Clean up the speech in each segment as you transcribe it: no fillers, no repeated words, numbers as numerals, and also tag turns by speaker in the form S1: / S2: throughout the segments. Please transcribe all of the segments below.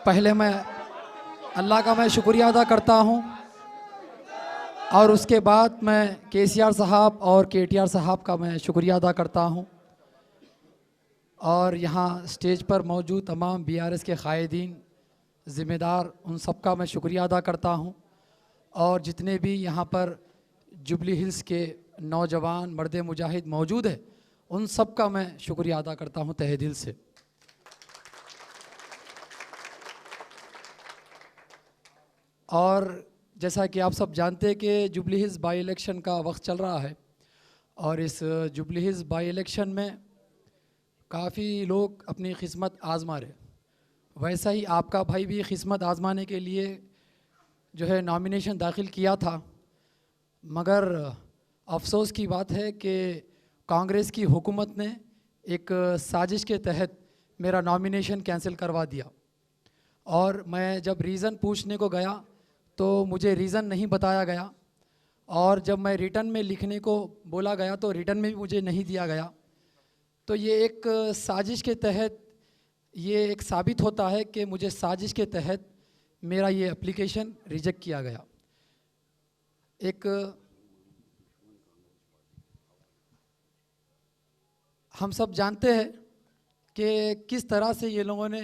S1: पहले मैं अल्लाह का मैं शुक्रिया अदा करता हूँ और उसके बाद मैं केसीआर साहब और केटीआर साहब का मैं शुक्रिया अदा करता हूँ और यहाँ स्टेज पर मौजूद तमाम बीआरएस के कायदीन ज़िम्मेदार उन सब का मैं शुक्रिया अदा करता हूँ और जितने भी यहाँ पर जुबली हिल्स के नौजवान मर्द मुजाहिद मौजूद है उन सब का मैं शुक्रिया अदा करता हूँ तहे दिल से। और जैसा कि आप सब जानते हैं कि जुबली हिल्स बाई इलेक्शन का वक्त चल रहा है और इस जुबली हिल्स बाई इलेक्शन में काफ़ी लोग अपनी किस्मत आज़मा रहे। वैसा ही आपका भाई भी किस्मत आज़माने के लिए जो है नॉमिनेशन दाखिल किया था, मगर अफसोस की बात है कि कांग्रेस की हुकूमत ने एक साजिश के तहत मेरा नॉमिनेशन कैंसिल करवा दिया और मैं जब रीज़न पूछने को गया तो मुझे रीज़न नहीं बताया गया और जब मैं रिटर्न में लिखने को बोला गया तो रिटर्न में भी मुझे नहीं दिया गया। तो ये एक साजिश के तहत ये एक साबित होता है कि मुझे साजिश के तहत मेरा ये एप्लीकेशन रिजेक्ट किया गया। एक हम सब जानते हैं कि किस तरह से ये लोगों ने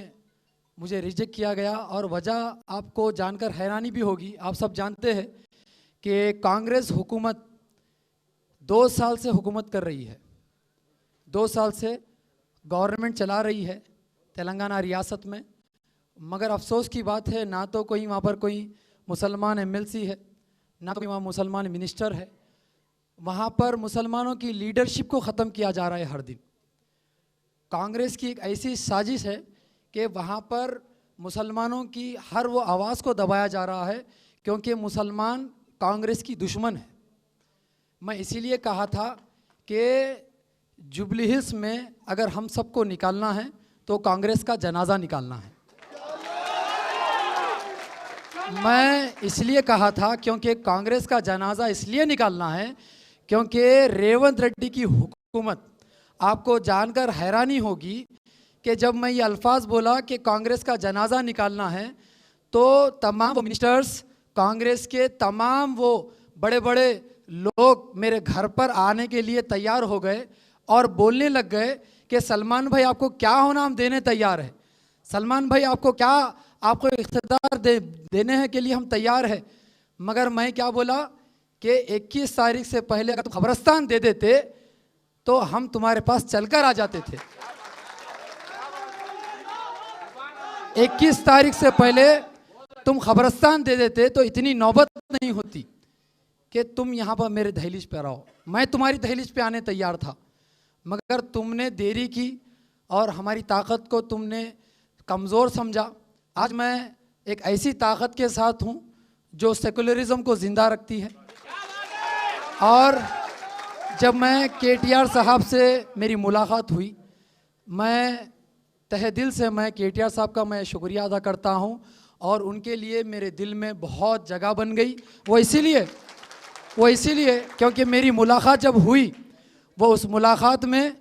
S1: मुझे रिजेक्ट किया गया और वजह आपको जानकर हैरानी भी होगी। आप सब जानते हैं कि कांग्रेस हुकूमत 2 साल से हुकूमत कर रही है, 2 साल से गवर्नमेंट चला रही है तेलंगाना रियासत में, मगर अफसोस की बात है ना तो कोई वहाँ पर कोई मुसलमान एमएलसी है, ना कोई वहाँ मुसलमान मिनिस्टर है। वहाँ पर मुसलमानों की लीडरशिप को ख़त्म किया जा रहा है हर दिन। कांग्रेस की एक ऐसी साजिश है कि वहाँ पर मुसलमानों की हर वो आवाज़ को दबाया जा रहा है क्योंकि मुसलमान कांग्रेस की दुश्मन है। मैं इसीलिए कहा था कि जुबली हिल्स में अगर हम सबको निकालना है तो कांग्रेस का जनाजा निकालना है। मैं इसलिए कहा था क्योंकि कांग्रेस का जनाजा इसलिए निकालना है क्योंकि रेवंत रेड्डी की हुकूमत, आपको जानकर हैरानी होगी कि जब मैं ये अल्फाज बोला कि कांग्रेस का जनाजा निकालना है तो तमाम वो मिनिस्टर्स, कांग्रेस के तमाम वो बड़े बड़े लोग मेरे घर पर आने के लिए तैयार हो गए और बोलने लग गए कि सलमान भाई आपको क्या होना हम देने तैयार है, सलमान भाई आपको क्या, आपको इख्तियार देने हैं के लिए हम तैयार हैं। मगर मैं क्या बोला कि 21 तारीख से पहले अगर तुम खबरस्तान दे देते तो हम तुम्हारे पास चलकर आ जाते थे। 21 तारीख से पहले तुम खबरस्तान दे देते तो इतनी नौबत नहीं होती कि तुम यहाँ पर मेरे दहलीज पे आओ। मैं तुम्हारी दहलीज पे आने तैयार था, मगर तुमने देरी की और हमारी ताकत को तुमने कमज़ोर समझा। आज मैं एक ऐसी ताकत के साथ हूँ जो सेकुलरिज्म को ज़िंदा रखती है। और जब मैं केटीआर साहब से मेरी मुलाकात हुई, मैं तहे दिल से मैं केटीआर साहब का मैं शुक्रिया अदा करता हूँ और उनके लिए मेरे दिल में बहुत जगह बन गई। वो इसीलिए क्योंकि मेरी मुलाकात जब हुई, वो उस मुलाकात में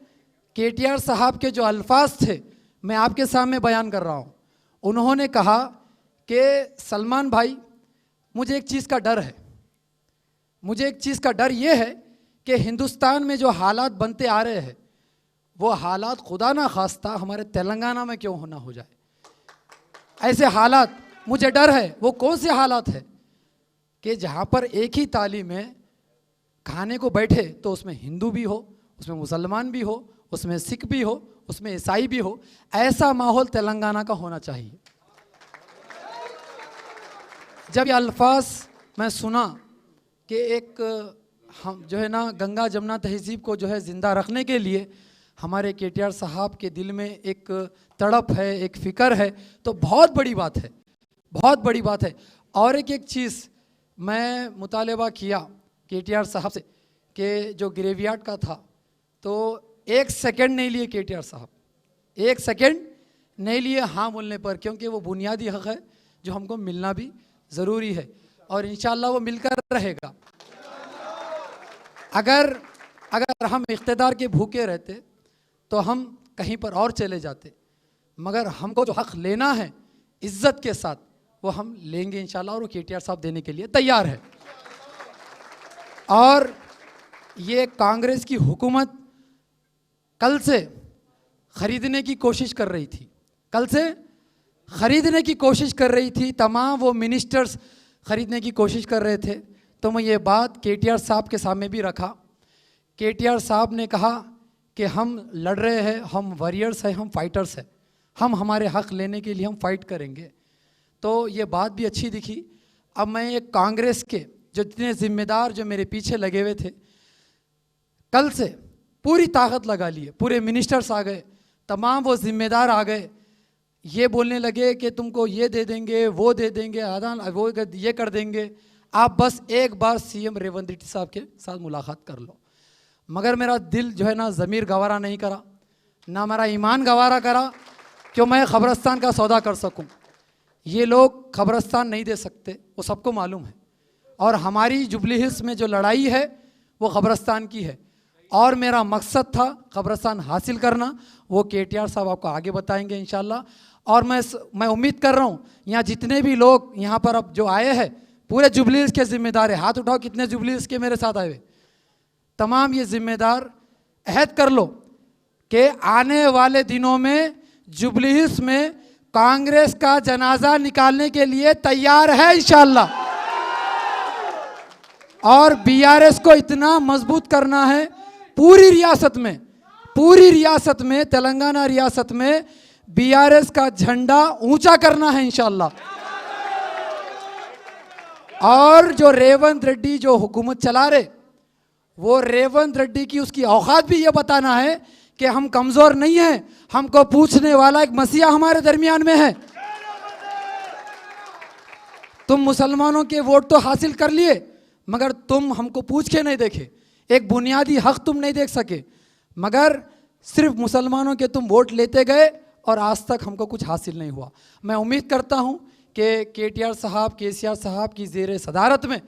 S1: केटीआर साहब के जो अल्फाज थे मैं आपके सामने बयान कर रहा हूँ। उन्होंने कहा कि सलमान भाई मुझे एक चीज़ का डर है, मुझे एक चीज़ का डर ये है कि हिंदुस्तान में जो हालात बनते आ रहे हैं वो हालात खुदा ना खास्ता हमारे तेलंगाना में क्यों होना हो जाए। ऐसे हालात मुझे डर है। वो कौन से हालात है कि जहाँ पर एक ही थाली में खाने को बैठे तो उसमें हिंदू भी हो, उसमें मुसलमान भी हो, उसमें सिख भी हो, उसमें ईसाई भी हो। ऐसा माहौल तेलंगाना का होना चाहिए। जब ये अल्फाज मैं सुना कि एक हम जो है ना गंगा जमुना तहजीब को जो है ज़िंदा रखने के लिए हमारे केटीआर साहब के दिल में एक तड़प है, एक फ़िक्र है, तो बहुत बड़ी बात है, बहुत बड़ी बात है। और एक चीज़ मैं मुतालबा किया केटीआर साहब से कि जो ग्रेवयार्ड का था तो 1 सेकंड नहीं लिए केटीआर साहब, 1 सेकंड नहीं लिए हाँ बोलने पर, क्योंकि वो बुनियादी हक़ है जो हमको मिलना भी ज़रूरी है और इंशाअल्लाह वो मिलकर रहेगा। अगर हम इख्तिदार के भूखे रहते तो हम कहीं पर और चले जाते, मगर हमको जो हक़ लेना है इज्जत के साथ वो हम लेंगे इंशाल्लाह, और वो केटीआर साहब देने के लिए तैयार है। और ये कांग्रेस की हुकूमत कल से खरीदने की कोशिश कर रही थी, कल से खरीदने की कोशिश कर रही थी, तमाम वो मिनिस्टर्स खरीदने की कोशिश कर रहे थे। तो मैं ये बात केटीआर साहब के सामने भी रखा। केटीआर साहब ने कहा कि हम लड़ रहे हैं, हम वॉरियर्स हैं, हम फाइटर्स हैं, हम हमारे हक लेने के लिए हम फाइट करेंगे। तो ये बात भी अच्छी दिखी। अब मैं ये कांग्रेस के जो जितने ज़िम्मेदार जो मेरे पीछे लगे हुए थे, कल से पूरी ताकत लगा लिए, पूरे मिनिस्टर्स आ गए, तमाम वो ज़िम्मेदार आ गए, ये बोलने लगे कि तुमको ये दे देंगे, वो दे देंगे, आधा वो ये कर देंगे, आप बस एक बार सीएम रेवंत रेड्डी साहब के साथ मुलाकात कर लो। मगर मेरा दिल जो है ना ज़मीर गवारा नहीं करा, ना मेरा ईमान गवारा करा कि मैं ख़बरस्तान का सौदा कर सकूं। ये लोग ख़बरस्तान नहीं दे सकते, वो सबको मालूम है। और हमारी जुबली हिल्स में जो लड़ाई है वो ख़बरस्तान की है, और मेरा मकसद था ख़बरस्तान हासिल करना। वो केटीआर साहब आपको आगे बताएंगे इंशाल्लाह। और मैं उम्मीद कर रहा हूँ यहाँ जितने भी लोग यहाँ पर अब जो आए हैं, पूरे जुबली हिल्स के ज़िम्मेदार है। हाथ उठाओ कितने जुबली हिल्स के मेरे साथ आए हुए। तमाम ये ज़िम्मेदार अहद कर लो कि आने वाले दिनों में जुबली हिल्स में कांग्रेस का जनाजा निकालने के लिए तैयार है इंशाल्लाह। और बीआरएस को इतना मजबूत करना है पूरी रियासत में, तेलंगाना रियासत में बीआरएस का झंडा ऊंचा करना है इंशाल्लाह। और जो रेवंत रेड्डी जो हुकूमत चला रहे, वो रेवंत रेड्डी की उसकी औकात भी ये बताना है कि हम कमज़ोर नहीं हैं, हमको पूछने वाला एक मसीहा हमारे दरमियान में है। तुम मुसलमानों के वोट तो हासिल कर लिए, मगर तुम हमको पूछ के नहीं देखे, एक बुनियादी हक तुम नहीं देख सके, मगर सिर्फ मुसलमानों के तुम वोट लेते गए और आज तक हमको कुछ हासिल नहीं हुआ। मैं उम्मीद करता हूँ कि केटीआर साहब, केसीआर साहब की ज़ेर सदारत में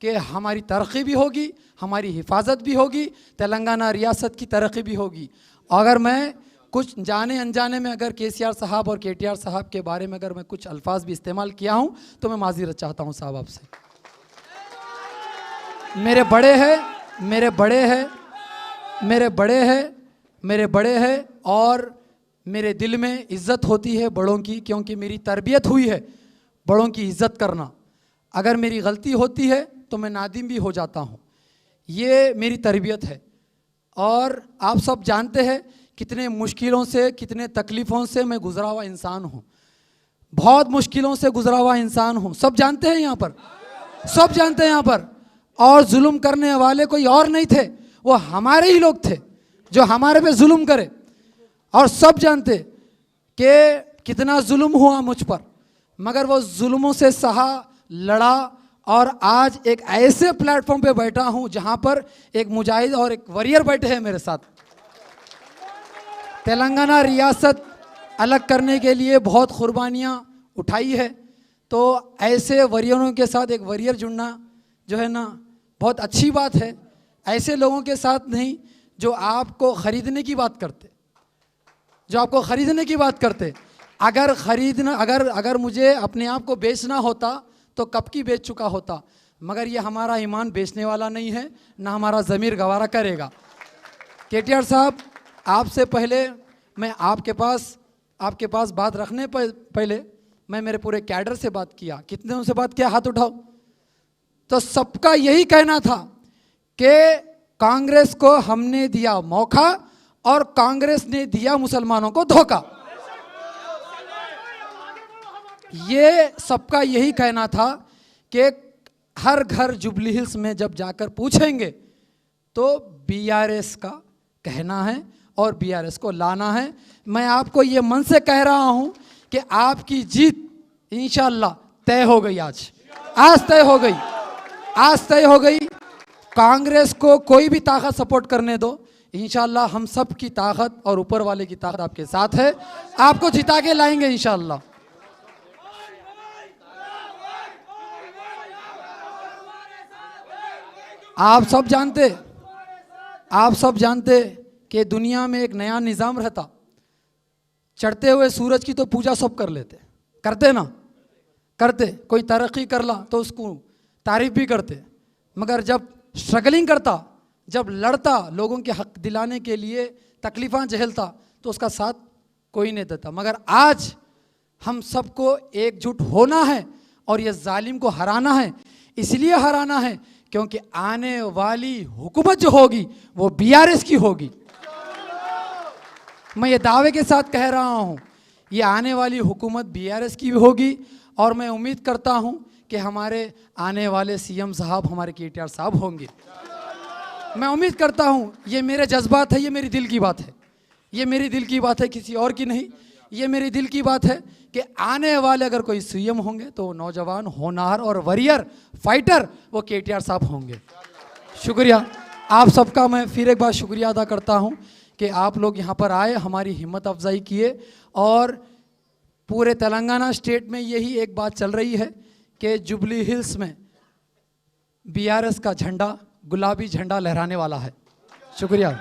S1: कि हमारी तरक्की भी होगी, हमारी हिफाजत भी होगी, तेलंगाना रियासत की तरक्की भी होगी। अगर मैं कुछ जाने अनजाने में अगर केसीआर साहब और केटीआर साहब के बारे में अगर मैं कुछ अल्फाज भी इस्तेमाल किया हूँ तो मैं माज़ीरत चाहता हूँ साहब आपसे। मेरे बड़े हैं और मेरे दिल में इज़्ज़त होती है बड़ों की, क्योंकि मेरी तरबियत हुई है बड़ों की इज़्ज़त करना। अगर मेरी गलती होती है तो मैं नादिम भी हो जाता हूँ, ये मेरी तरबियत है। और आप सब जानते हैं कितने मुश्किलों से, कितने तकलीफ़ों से मैं गुज़रा हुआ इंसान हूँ, बहुत मुश्किलों से गुज़रा हुआ इंसान हूँ। सब जानते हैं यहाँ पर, सब जानते हैं यहाँ पर। और जुल्म करने वाले कोई और नहीं थे, वो हमारे ही लोग थे जो हमारे पे जुल्म करे। और सब जानते कि कितना जुल्म हुआ मुझ पर, मगर वो जुल्मों से सहा, लड़ा, और आज एक ऐसे प्लेटफॉर्म पे बैठा हूँ जहाँ पर एक मुजाहिद और एक वॉरियर बैठे हैं मेरे साथ। तेलंगाना रियासत अलग करने के लिए बहुत कुर्बानियाँ उठाई है, तो ऐसे वॉरियरों के साथ एक वॉरियर जुड़ना जो है ना बहुत अच्छी बात है। ऐसे लोगों के साथ नहीं जो आपको ख़रीदने की बात करते, जो आपको ख़रीदने की बात करते। अगर मुझे अपने आप को बेचना होता तो कब की बेच चुका होता, मगर ये हमारा ईमान बेचने वाला नहीं है, ना हमारा ज़मीर गवारा करेगा। केटीआर साहब, आपसे पहले मैं आपके पास बात रखने पहले मैं मेरे पूरे कैडर से बात किया। कितने उनसे बात किया, हाथ उठाओ। तो सबका यही कहना था कि कांग्रेस को हमने दिया मौका और कांग्रेस ने दिया मुसलमानों को धोखा। ये सबका यही कहना था कि हर घर जुबली हिल्स में जब जाकर पूछेंगे तो बीआरएस का कहना है और बीआरएस को लाना है। मैं आपको ये मन से कह रहा हूं कि आपकी जीत इंशाअल्लाह तय हो गई। आज तय हो गई। कांग्रेस को कोई भी ताकत सपोर्ट करने दो, इंशाअल्लाह हम सब की ताकत और ऊपर वाले की ताकत आपके साथ है, आपको जिता के लाएंगे इंशाअल्लाह। आप सब जानते कि दुनिया में एक नया निज़ाम रहता, चढ़ते हुए सूरज की तो पूजा सब कर लेते, करते ना, करते। कोई तरक्की कर ला तो उसको तारीफ भी करते, मगर जब स्ट्रगलिंग करता, जब लड़ता, लोगों के हक दिलाने के लिए तकलीफ़ां झेलता, तो उसका साथ कोई नहीं देता। मगर आज हम सबको एकजुट होना है और ये जालिम को हराना है। इसलिए हराना है क्योंकि आने वाली हुकूमत जो होगी वो बीआरएस की होगी। मैं ये दावे के साथ कह रहा हूँ, ये आने वाली हुकूमत बीआरएस की होगी। और मैं उम्मीद करता हूँ कि हमारे आने वाले सीएम साहब हमारे केटीआर साहब होंगे। मैं उम्मीद करता हूँ, ये मेरे जज्बात है, ये मेरी दिल की बात है, ये मेरी दिल की बात है, किसी और की नहीं। ये मेरी दिल की बात है कि आने वाले अगर कोई सीएम होंगे तो नौजवान, होनहार और वरियर फाइटर वो केटीआर साहब होंगे। शुक्रिया आप सबका। मैं फिर एक बार शुक्रिया अदा करता हूँ कि आप लोग यहाँ पर आए, हमारी हिम्मत अफजाई किए। और पूरे तेलंगाना स्टेट में यही एक बात चल रही है कि जुबली हिल्स में बीआरएस का झंडा, गुलाबी झंडा लहराने वाला है। शुक्रिया।